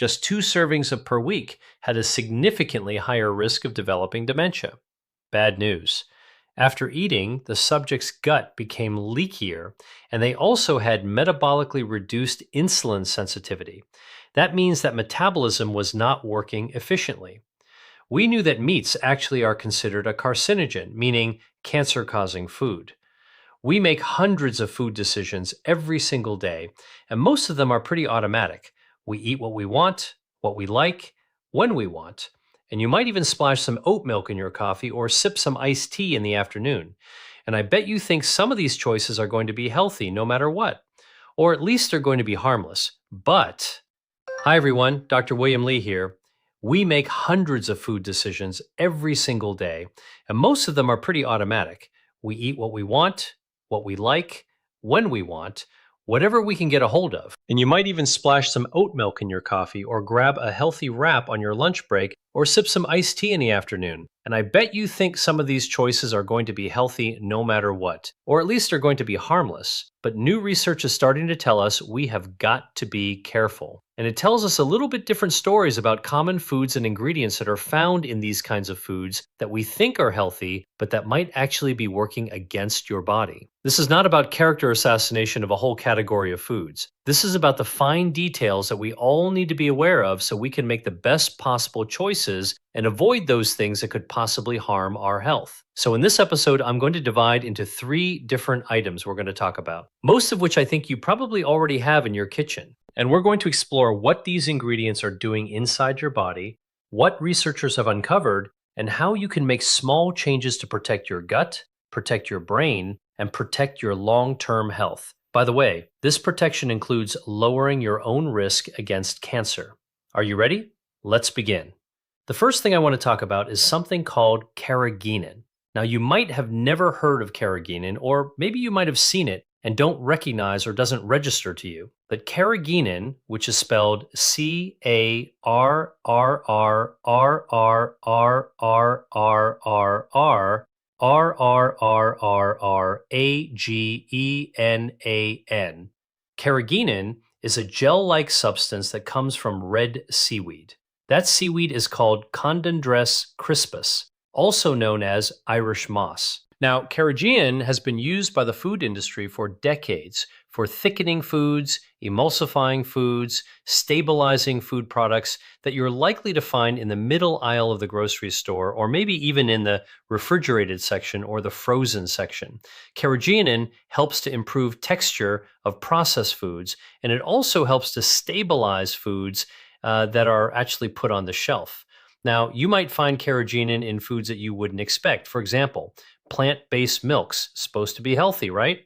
just 2 servings per week, had a significantly higher risk of developing dementia. Bad news. After eating, the subject's gut became leakier, and they also had metabolically reduced insulin sensitivity. That means that metabolism was not working efficiently. We knew that meats actually are considered a carcinogen, meaning cancer-causing food. We make hundreds of food decisions every single day, and most of them are pretty automatic. We eat what we like, when we want, and you might even splash some oat milk in your coffee or sip some iced tea in the afternoon. And I bet you think some of these choices are going to be healthy no matter what, or at least they're going to be harmless. But, hi everyone, Dr. William Li here. We make hundreds of food decisions every single day, and most of them are pretty automatic. We eat what we like, when we want, whatever we can get a hold of. And you might even splash some oat milk in your coffee or grab a healthy wrap on your lunch break or sip some iced tea in the afternoon. And I bet you think some of these choices are going to be healthy no matter what, or at least they're going to be harmless. But new research is starting to tell us we have got to be careful. And it tells us a little bit different stories about common foods and ingredients that are found in these kinds of foods that we think are healthy, but that might actually be working against your body. This is not about character assassination of a whole category of foods. This is about the fine details that we all need to be aware of so we can make the best possible choices and avoid those things that could possibly harm our health. So in this episode, I'm going to divide into 3 different items we're going to talk about, most of which I think you probably already have in your kitchen. And we're going to explore what these ingredients are doing inside your body, what researchers have uncovered, and how you can make small changes to protect your gut, protect your brain, and protect your long-term health. By the way, this protection includes lowering your own risk against cancer. Are you ready? Let's begin. The first thing I want to talk about is something called carrageenan. Now, you might have never heard of carrageenan, or maybe you might have seen it and don't recognize or doesn't register to you. But carrageenan, which is spelled Carrageenan, carrageenan is a gel-like substance that comes from red seaweed. That seaweed is called Condendress crispus, also known as Irish moss. Now, carrageenan has been used by the food industry for decades for thickening foods, emulsifying foods, stabilizing food products that you're likely to find in the middle aisle of the grocery store, or maybe even in the refrigerated section or the frozen section. Carrageenan helps to improve texture of processed foods, and it also helps to stabilize foods that are actually put on the shelf. Now, you might find carrageenan in foods that you wouldn't expect. For example, plant-based milks, supposed to be healthy, right?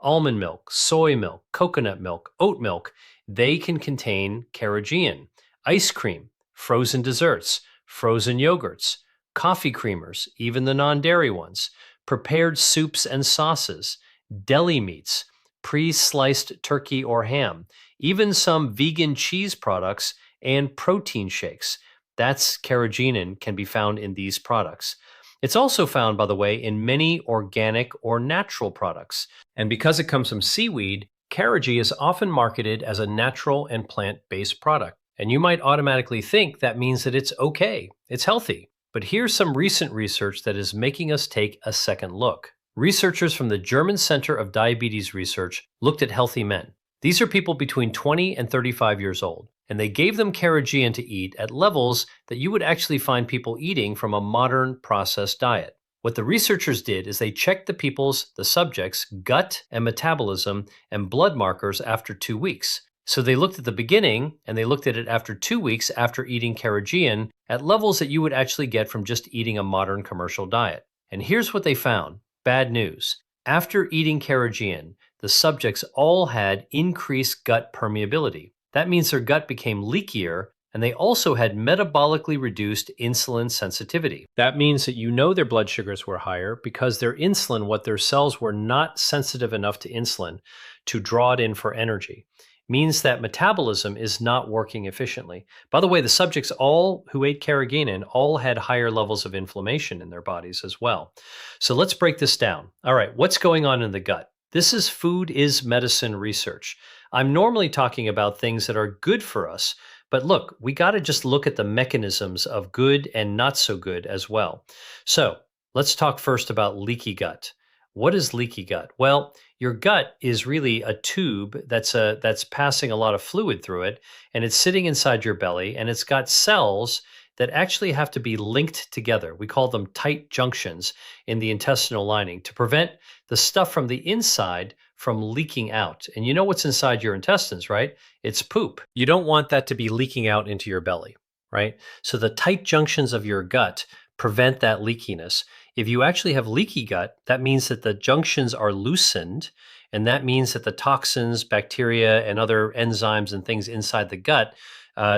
Almond milk, soy milk, coconut milk, oat milk, they can contain carrageenan. Ice cream, frozen desserts, frozen yogurts, coffee creamers, even the non-dairy ones, prepared soups and sauces, deli meats, pre-sliced turkey or ham, even some vegan cheese products and protein shakes. That's carrageenan can be found in these products. It's also found, by the way, in many organic or natural products. And because it comes from seaweed, carrageenan is often marketed as a natural and plant-based product. And you might automatically think that means that it's okay, it's healthy. But here's some recent research that is making us take a second look. Researchers from the German Center of Diabetes Research looked at healthy men. These are people between 20 and 35 years old, and they gave them carrageenan to eat at levels that you would actually find people eating from a modern processed diet. What the researchers did is they checked the subjects' gut and metabolism and blood markers after 2 weeks. So they looked at the beginning, and they looked at it after 2 weeks after eating carrageenan at levels that you would actually get from just eating a modern commercial diet. And here's what they found. Bad news. After eating carrageenan, the subjects all had increased gut permeability. That means their gut became leakier, and they also had metabolically reduced insulin sensitivity. That means that you know their blood sugars were higher because their insulin, their cells were not sensitive enough to insulin to draw it in for energy. Means that metabolism is not working efficiently. By the way, the subjects all who ate carrageenan all had higher levels of inflammation in their bodies as well. So let's break this down. All right, what's going on in the gut? This is food is medicine research. I'm normally talking about things that are good for us, But look, we got to just look at the mechanisms of good and not so good as well. So let's talk first about leaky gut. What is leaky gut? Well, your gut is really a tube that's passing a lot of fluid through it, and it's sitting inside your belly, and it's got cells that actually have to be linked together. We call them tight junctions in the intestinal lining to prevent the stuff from the inside from leaking out. And you know what's inside your intestines, right? It's poop. You don't want that to be leaking out into your belly, right? So the tight junctions of your gut prevent that leakiness. If you actually have leaky gut, that means that the junctions are loosened, and that means that the toxins, bacteria, and other enzymes and things inside the gut,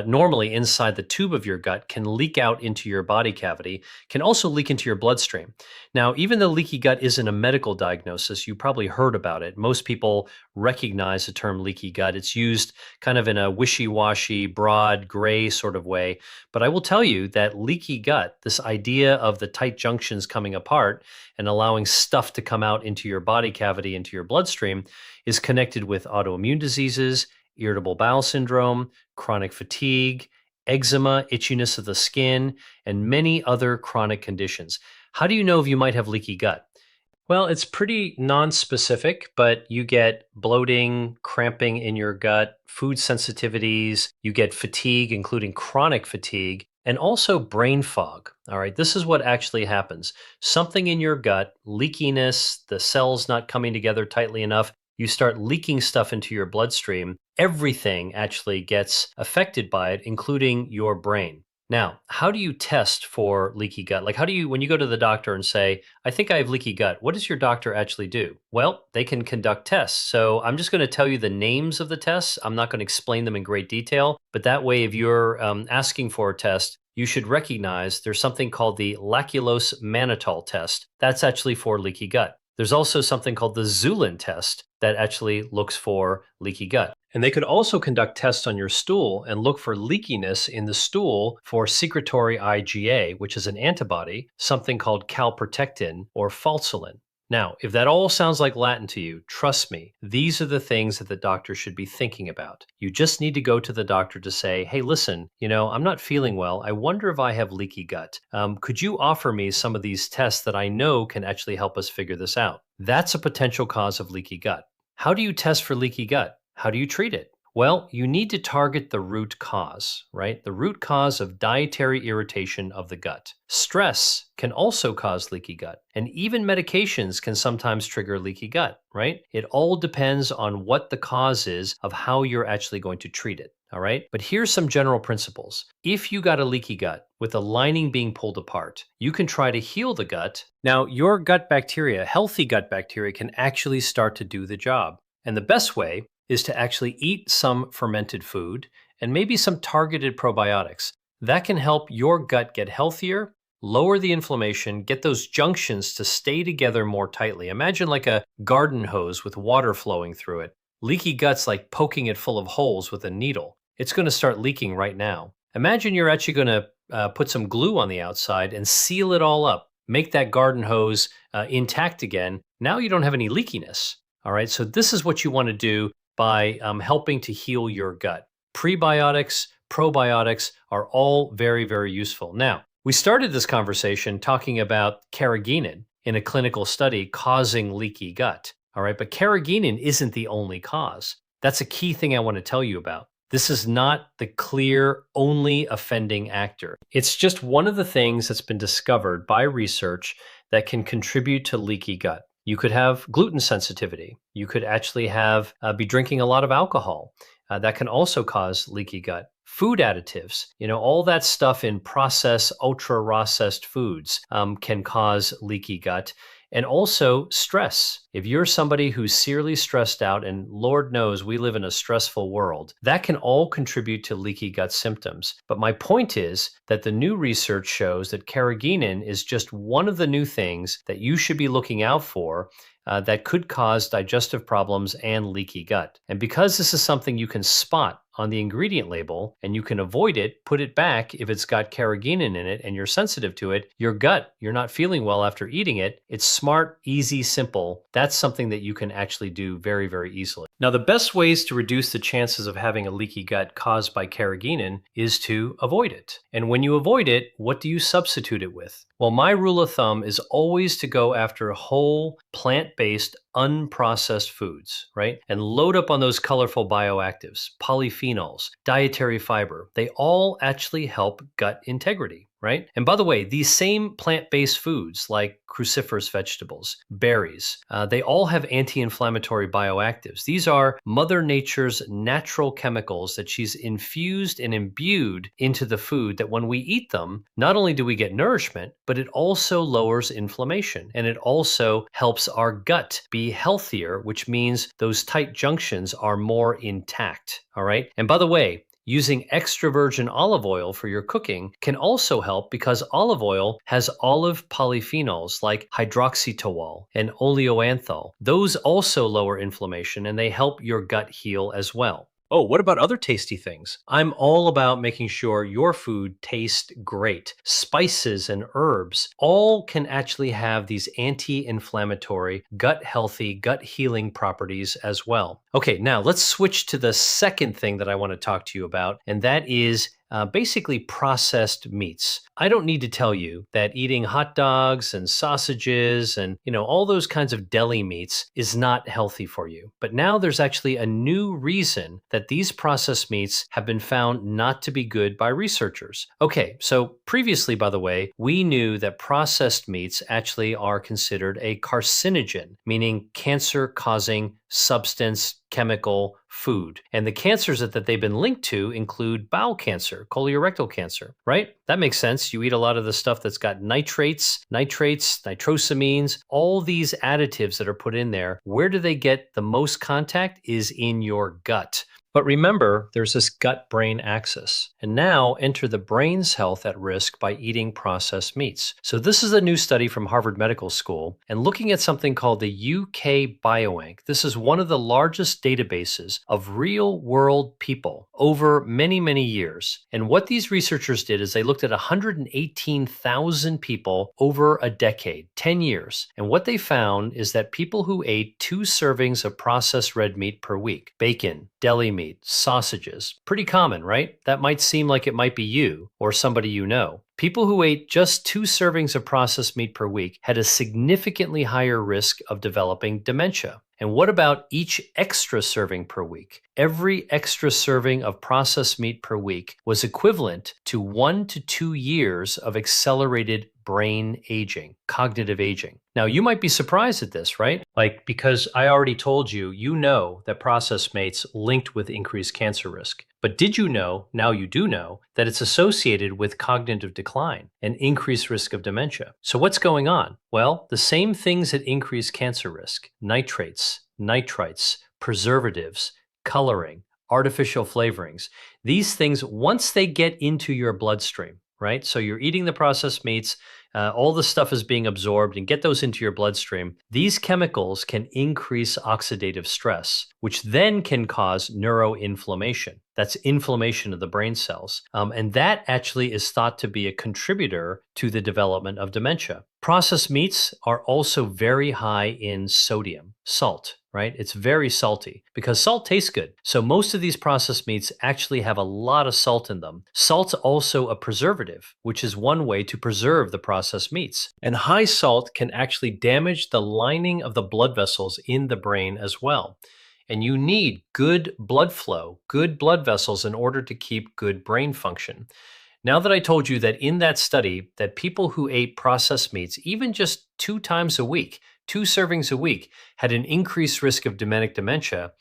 normally inside the tube of your gut, can leak out into your body cavity, can also leak into your bloodstream. Now, even though leaky gut isn't a medical diagnosis, you probably heard about it. Most people recognize the term leaky gut. It's used kind of in a wishy-washy, broad, gray sort of way. But I will tell you that leaky gut, this idea of the tight junctions coming apart and allowing stuff to come out into your body cavity, into your bloodstream, is connected with autoimmune diseases, irritable bowel syndrome, chronic fatigue, eczema, itchiness of the skin, and many other chronic conditions. How do you know if you might have leaky gut? Well, it's pretty non-specific, but you get bloating, cramping in your gut, food sensitivities, you get fatigue, including chronic fatigue, and also brain fog. All right, this is what actually happens. Something in your gut, leakiness, the cells not coming together tightly enough, you start leaking stuff into your bloodstream. Everything actually gets affected by it, including your brain. Now, how do you test for leaky gut? Like, how do you, when you go to the doctor and say, I think I have leaky gut, what does your doctor actually do? Well, they can conduct tests. So I'm just going to tell you the names of the tests. I'm not going to explain them in great detail, but that way, if you're asking for a test, you should recognize there's something called the lactulose mannitol test. That's actually for leaky gut. There's also something called the Zulin test that actually looks for leaky gut. And they could also conduct tests on your stool and look for leakiness in the stool for secretory IgA, which is an antibody, something called calprotectin or falcilin. Now, if that all sounds like Latin to you, trust me, these are the things that the doctor should be thinking about. You just need to go to the doctor to say, hey, listen, I'm not feeling well. I wonder if I have leaky gut. Could you offer me some of these tests that I know can actually help us figure this out? That's a potential cause of leaky gut. How do you test for leaky gut? How do you treat it? Well, you need to target the root cause, right? The root cause of dietary irritation of the gut. Stress can also cause leaky gut, and even medications can sometimes trigger leaky gut, right? It all depends on what the cause is of how you're actually going to treat it, all right? But here's some general principles. If you got a leaky gut with a lining being pulled apart, you can try to heal the gut. Now, your gut bacteria, healthy gut bacteria, can actually start to do the job. And the best way is to actually eat some fermented food and maybe some targeted probiotics. That can help your gut get healthier, lower the inflammation, get those junctions to stay together more tightly. Imagine like a garden hose with water flowing through it. Leaky gut's like poking it full of holes with a needle. It's going to start leaking right now. Imagine you're actually going to put some glue on the outside and seal it all up. Make that garden hose intact again. Now you don't have any leakiness. All right, so this is what you want to do by helping to heal your gut. Prebiotics, probiotics are all very, very useful. Now, we started this conversation talking about carrageenan in a clinical study causing leaky gut. All right, but carrageenan isn't the only cause. That's a key thing I want to tell you about. This is not the clear, only offending actor. It's just one of the things that's been discovered by research that can contribute to leaky gut. You could have gluten sensitivity. You could actually be drinking a lot of alcohol. That can also cause leaky gut. Food additives, all that stuff in processed, ultra-processed foods can cause leaky gut. And also stress. If you're somebody who's seriously stressed out, and Lord knows we live in a stressful world, that can all contribute to leaky gut symptoms. But my point is that the new research shows that carrageenan is just one of the new things that you should be looking out for that could cause digestive problems and leaky gut. And because this is something you can spot on the ingredient label and you can avoid it, put it back if it's got carrageenan in it and you're sensitive to it, your gut, you're not feeling well after eating it. It's smart, easy, simple. That's something that you can actually do very, very easily. Now, the best ways to reduce the chances of having a leaky gut caused by carrageenan is to avoid it. And when you avoid it, what do you substitute it with? Well, my rule of thumb is always to go after whole, plant-based, unprocessed foods, right? And load up on those colorful bioactives, polyphenols, dietary fiber. They all actually help gut integrity, right? And by the way, these same plant-based foods like cruciferous vegetables, berries, they all have anti-inflammatory bioactives. These are Mother Nature's natural chemicals that she's infused and imbued into the food that when we eat them, not only do we get nourishment, but it also lowers inflammation and it also helps our gut be healthier, which means those tight junctions are more intact. All right. And by the way, using extra virgin olive oil for your cooking can also help because olive oil has olive polyphenols like hydroxytoluol and oleoanthol. Those also lower inflammation and they help your gut heal as well. Oh, what about other tasty things? I'm all about making sure your food tastes great. Spices and herbs all can actually have these anti-inflammatory, gut healthy, gut healing properties as well. Okay, now let's switch to the second thing that I want to talk to you about, and that is basically processed meats. I don't need to tell you that eating hot dogs and sausages and, all those kinds of deli meats is not healthy for you. But now there's actually a new reason that these processed meats have been found not to be good by researchers. Okay, so previously, by the way, we knew that processed meats actually are considered a carcinogen, meaning cancer-causing substance, chemical, food. And the cancers that they've been linked to include bowel cancer, colorectal cancer, right? That makes sense. You eat a lot of the stuff that's got nitrates, nitrosamines, all these additives that are put in there. Where do they get the most contact is in your gut. But remember, there's this gut-brain axis. And now enter the brain's health at risk by eating processed meats. So this is a new study from Harvard Medical School and looking at something called the UK Biobank. This is one of the largest databases of real-world people over many, many years. And what these researchers did is they looked at 118,000 people over a decade, 10 years. And what they found is that people who ate 2 servings of processed red meat per week, bacon, deli meat, sausages. Pretty common, right? That might seem like it might be you or somebody you know. People who ate just 2 servings of processed meat per week had a significantly higher risk of developing dementia. And what about each extra serving per week? Every extra serving of processed meat per week was equivalent to 1 to 2 years of accelerated brain aging, cognitive aging. Now, you might be surprised at this, right? Because I already told you, you know that processed meats linked with increased cancer risk. But did you know, now you do know, that it's associated with cognitive decline and increased risk of dementia? So what's going on? Well, the same things that increase cancer risk, nitrates, nitrites, preservatives, coloring, artificial flavorings, these things, once they get into your bloodstream, right? So you're eating the processed meats, all the stuff is being absorbed and get those into your bloodstream. These chemicals can increase oxidative stress, which then can cause neuroinflammation. That's inflammation of the brain cells. And that actually is thought to be a contributor to the development of dementia. Processed meats are also very high in sodium, salt, right? It's very salty because salt tastes good. So most of these processed meats actually have a lot of salt in them. Salt's also a preservative, which is one way to preserve the processed meats. And high salt can actually damage the lining of the blood vessels in the brain as well. And you need good blood flow, good blood vessels in order to keep good brain function. Now that I told you that in that study that people who ate processed meats, even just 2 times a week, 2 servings a week, had an increased risk of dementia,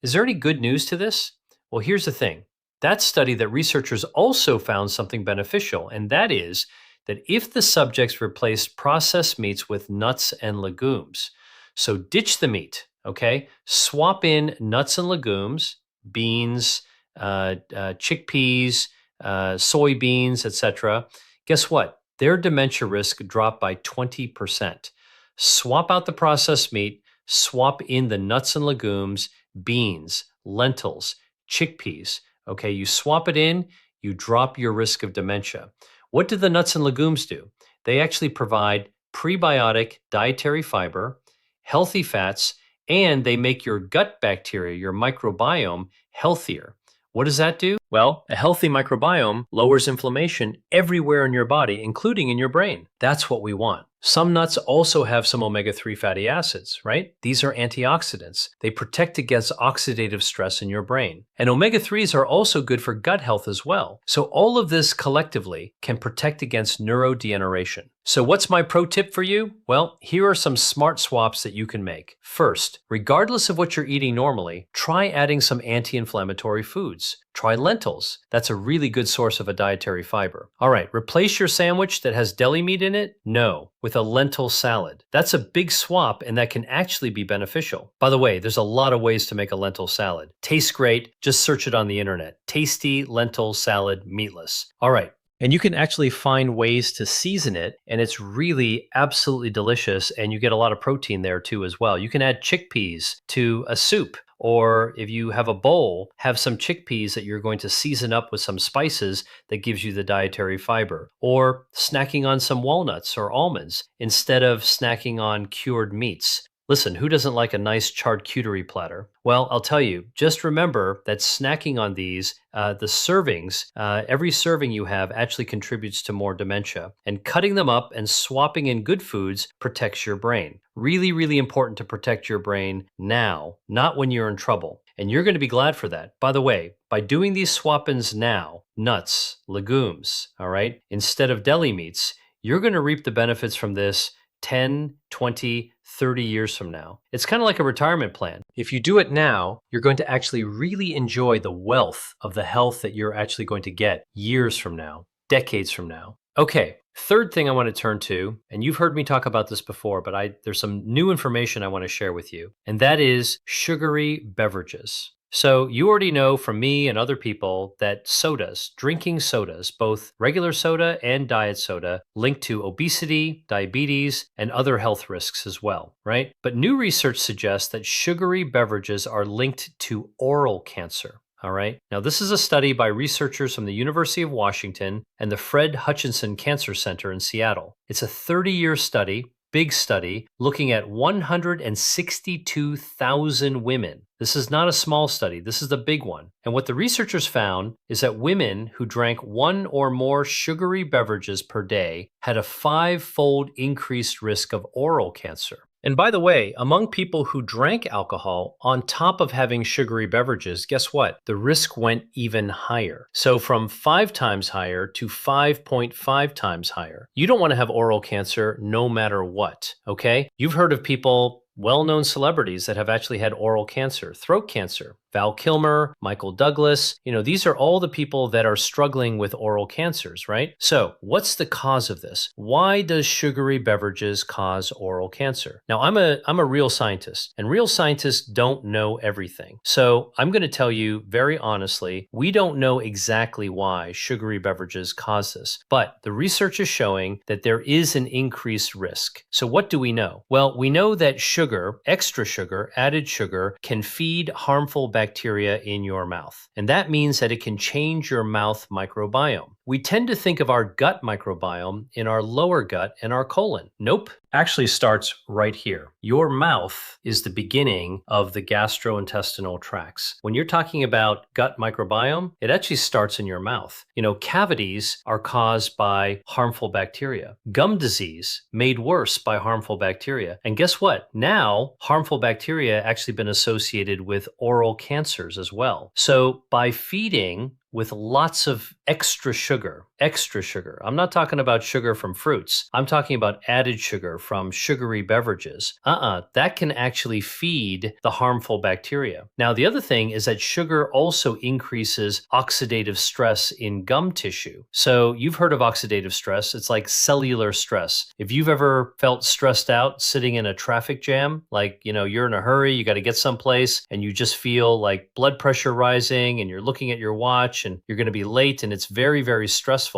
is there any good news to this? Well, here's the thing. That study that researchers also found something beneficial, and that is that if the subjects replaced processed meats with nuts and legumes, so ditch the meat, okay? Swap in nuts and legumes, beans, chickpeas, soybeans, etc. Guess what? Their dementia risk dropped by 20%. Swap out the processed meat, swap in the nuts and legumes, beans, lentils, chickpeas, Okay, you swap it in, you drop your risk of dementia. What do the nuts and legumes do? They actually provide prebiotic dietary fiber, healthy fats, and they make your gut bacteria, your microbiome, healthier. What does that do? Well, a healthy microbiome lowers inflammation everywhere in your body, including in your brain. That's what we want. Some nuts also have some omega-3 fatty acids, right? These are antioxidants. They protect against oxidative stress in your brain. And omega-3s are also good for gut health as well. So all of this collectively can protect against neurodegeneration. So what's my pro tip for you? Well, here are some smart swaps that you can make. First, regardless of what you're eating normally, try adding some anti-inflammatory foods. Try lentils. That's a really good source of a dietary fiber. All right, replace your sandwich that has deli meat in it? No, with a lentil salad. That's a big swap and that can actually be beneficial. By the way, there's a lot of ways to make a lentil salad. Tastes great. Just search it on the internet. Tasty lentil salad, meatless. All right. And you can actually find ways to season it, and it's really absolutely delicious, and you get a lot of protein there too as well. You can add chickpeas to a soup, or if you have a bowl, have some chickpeas that you're going to season up with some spices that gives you the dietary fiber, or snacking on some walnuts or almonds instead of snacking on cured meats. Listen, who doesn't like a nice charcuterie platter? Well, I'll tell you, just remember that snacking on these, the servings, every serving you have actually contributes to more dementia. And cutting them up and swapping in good foods protects your brain. Really, really important to protect your brain now, not when you're in trouble. And you're going to be glad for that. By the way, by doing these swap-ins now, nuts, legumes, all right, instead of deli meats, you're going to reap the benefits from this 10, 20, 30 years from now. It's kind of like a retirement plan. If you do it now, you're going to actually really enjoy the wealth of the health that you're actually going to get years from now, decades from now. Okay, third thing I want to turn to, and you've heard me talk about this before, but there's some new information I want to share with you, and that is sugary beverages. So you already know from me and other people that sodas, drinking sodas, both regular soda and diet soda, link to obesity, diabetes, and other health risks as well, right? But new research suggests that sugary beverages are linked to oral cancer. All right. Now, this is a study by researchers from the University of Washington and the Fred Hutchinson Cancer Center in Seattle. It's a 30-year study, big study, looking at 162,000 women. This is not a small study. This is the big one. And what the researchers found is that women who drank one or more sugary beverages per day had a 5-fold increased risk of oral cancer. And by the way, among people who drank alcohol on top of having sugary beverages, guess what? The risk went even higher. So from 5 times higher to 5.5 times higher. You don't want to have oral cancer no matter what, okay? You've heard of people, well-known celebrities that have actually had oral cancer, throat cancer. Val Kilmer, Michael Douglas, these are all the people that are struggling with oral cancers, right? So what's the cause of this? Why does sugary beverages cause oral cancer? Now, I'm a real scientist, and real scientists don't know everything. So I'm going to tell you very honestly, we don't know exactly why sugary beverages cause this, but the research is showing that there is an increased risk. So what do we know? Well, we know that sugar, extra sugar, added sugar, can feed harmful bacteria in your mouth. And that means that it can change your mouth microbiome. We tend to think of our gut microbiome in our lower gut and our colon. Nope. Actually starts right here. Your mouth is the beginning of the gastrointestinal tracts. When you're talking about gut microbiome, it actually starts in your mouth. Cavities are caused by harmful bacteria. Gum disease made worse by harmful bacteria. And guess what? Now, harmful bacteria actually been associated with oral cancers as well. So by feeding with lots of extra sugar. I'm not talking about sugar from fruits. I'm talking about added sugar from sugary beverages. That can actually feed the harmful bacteria. Now, the other thing is that sugar also increases oxidative stress in gum tissue. So you've heard of oxidative stress. It's like cellular stress. If you've ever felt stressed out sitting in a traffic jam, like, you're in a hurry, you got to get someplace, and you just feel like blood pressure rising, and you're looking at your watch, and you're going to be late, and it's very, very stressful.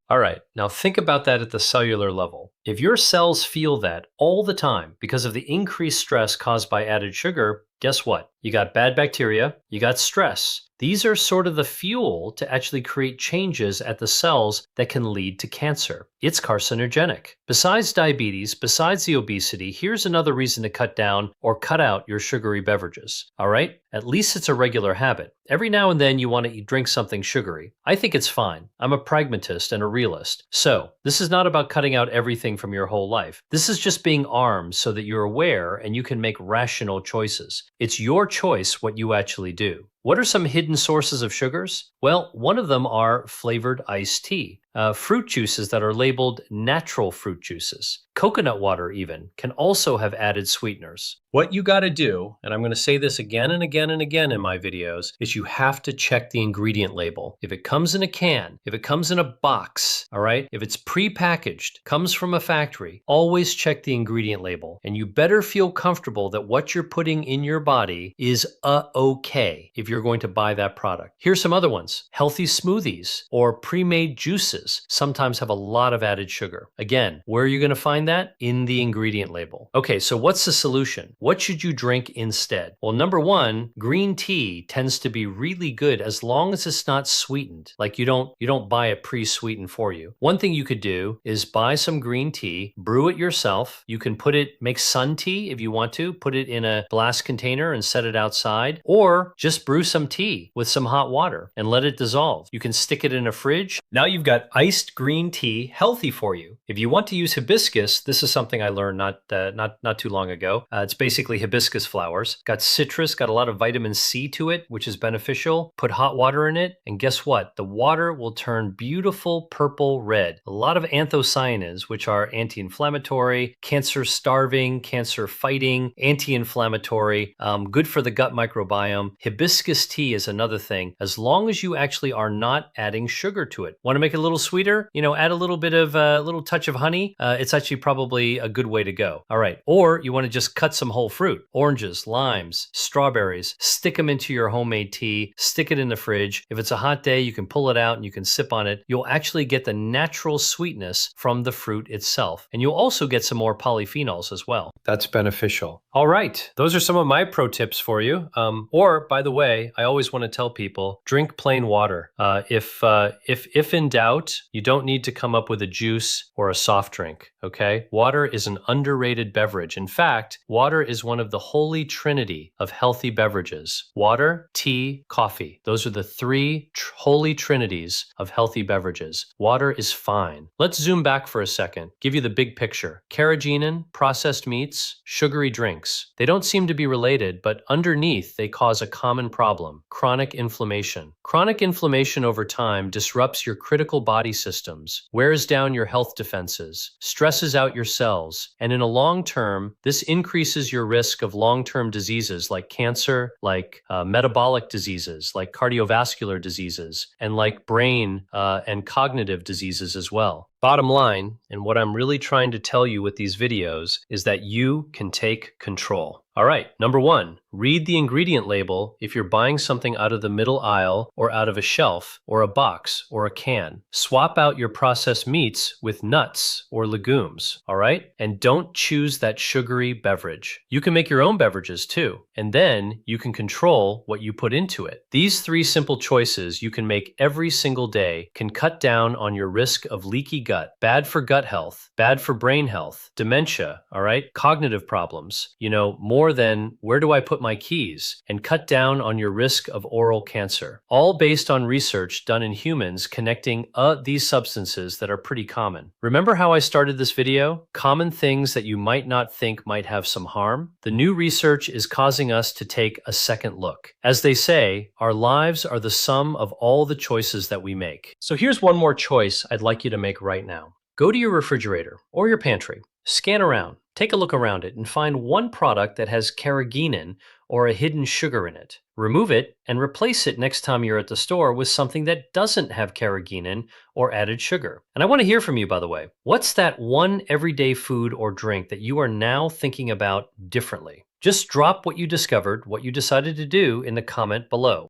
All right, now think about that at the cellular level. If your cells feel that all the time because of the increased stress caused by added sugar, guess what? You got bad bacteria, you got stress. These are sort of the fuel to actually create changes at the cells that can lead to cancer. It's carcinogenic. Besides diabetes, besides the obesity, here's another reason to cut down or cut out your sugary beverages. All right? At least it's a regular habit. Every now and then you want to drink something sugary. I think it's fine. I'm a pragmatist and a realist. So, this is not about cutting out everything from your whole life. This is just being armed so that you're aware and you can make rational choices. It's your choice what you actually do. What are some hidden sources of sugars? Well, one of them are flavored iced tea, fruit juices that are labeled natural fruit juices. Coconut water even can also have added sweeteners. What you got to do, and I'm going to say this again and again and again in my videos, is you have to check the ingredient label. If it comes in a can, if it comes in a box, all right, if it's pre-packaged, comes from a factory, always check the ingredient label. And you better feel comfortable that what you're putting in your body is okay if you're going to buy that product. Here's some other ones. Healthy smoothies or pre-made juices sometimes have a lot of added sugar. Again, where are you going to find that? In the ingredient label. Okay, so what's the solution? What should you drink instead? Well, number one, green tea tends to be really good as long as it's not sweetened. Like you don't buy it pre-sweetened for you. One thing you could do is buy some green tea, brew it yourself. You can make sun tea if you want to, put it in a glass container and set it outside, or just brew some tea with some hot water and let it dissolve. You can stick it in a fridge. Now you've got iced green tea, healthy for you. If you want to use hibiscus, this is something I learned not too long ago. It's basically hibiscus flowers. Got citrus, got a lot of vitamin C to it, which is beneficial. Put hot water in it, and guess what? The water will turn beautiful purple red. A lot of anthocyanins, which are anti-inflammatory, cancer-starving, cancer-fighting, anti-inflammatory, good for the gut microbiome. Hibiscus tea is another thing, as long as you actually are not adding sugar to it. Want to make it a little sweeter? Add a little bit of a little touch of honey. It's actually probably a good way to go. All right. Or you want to just cut some whole fruit, oranges, limes, strawberries, stick them into your homemade tea, stick it in the fridge. If it's a hot day, you can pull it out and you can sip on it. You'll actually get the natural sweetness from the fruit itself. And you'll also get some more polyphenols as well. That's beneficial. All right. Those are some of my pro tips for you. Or by the way, I always want to tell people, drink plain water. If in doubt, you don't need to come up with a juice or a soft drink. Okay. Water is an underrated beverage. In fact, water is one of the holy trinity of healthy beverages. Water, tea, coffee. Those are the three holy trinities of healthy beverages. Water is fine. Let's zoom back for a second. Give you the big picture. Carrageenan, processed meats, sugary drinks. They don't seem to be related, but underneath they cause a common problem: chronic inflammation. Chronic inflammation over time disrupts your critical body systems, wears down your health defenses, stresses out your cells, and in a long term, this increases your risk of long-term diseases like cancer, like metabolic diseases, like cardiovascular diseases, and like brain and cognitive diseases as well. Bottom line, and what I'm really trying to tell you with these videos, is that you can take control. All right, number one, read the ingredient label if you're buying something out of the middle aisle or out of a shelf or a box or a can. Swap out your processed meats with nuts or legumes, all right? And don't choose that sugary beverage. You can make your own beverages too, and then you can control what you put into it. These three simple choices you can make every single day can cut down on your risk of leaky gut, bad for gut health, bad for brain health, dementia, all right? Cognitive problems, more than where do I put my keys, and cut down on your risk of oral cancer. All based on research done in humans connecting these substances that are pretty common. Remember how I started this video? Common things that you might not think might have some harm? The new research is causing us to take a second look. As they say, our lives are the sum of all the choices that we make. So here's one more choice I'd like you to make right now. Go to your refrigerator or your pantry, scan around, take a look around it, and find one product that has carrageenan or a hidden sugar in it. Remove it and replace it next time you're at the store with something that doesn't have carrageenan or added sugar. And I want to hear from you, by the way. What's that one everyday food or drink that you are now thinking about differently? Just drop what you discovered, what you decided to do in the comment below.